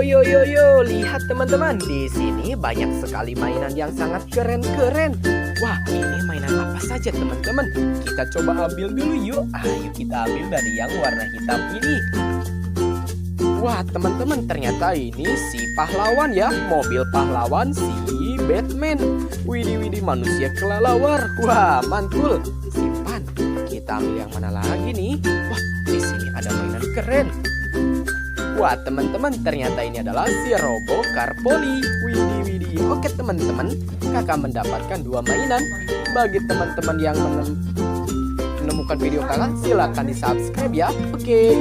Yo, lihat teman-teman, di sini banyak sekali mainan yang sangat keren-keren. Wah, ini mainan apa saja teman-teman? Kita coba ambil dulu yuk. Ayo kita ambil dari yang warna hitam ini. Wah, teman-teman, ternyata ini si pahlawan ya, mobil pahlawan si Batman. Widih, manusia kelelawar. Wah, mantul. Simpan. Kita ambil yang mana lagi nih? Wah, di sini ada mainan keren. Wah, teman-teman, ternyata ini adalah si Robo Car Poli. Widih. Oke, teman-teman, kakak mendapatkan 2 mainan. Bagi teman-teman yang menemukan video kakak, silahkan di subscribe ya. Oke.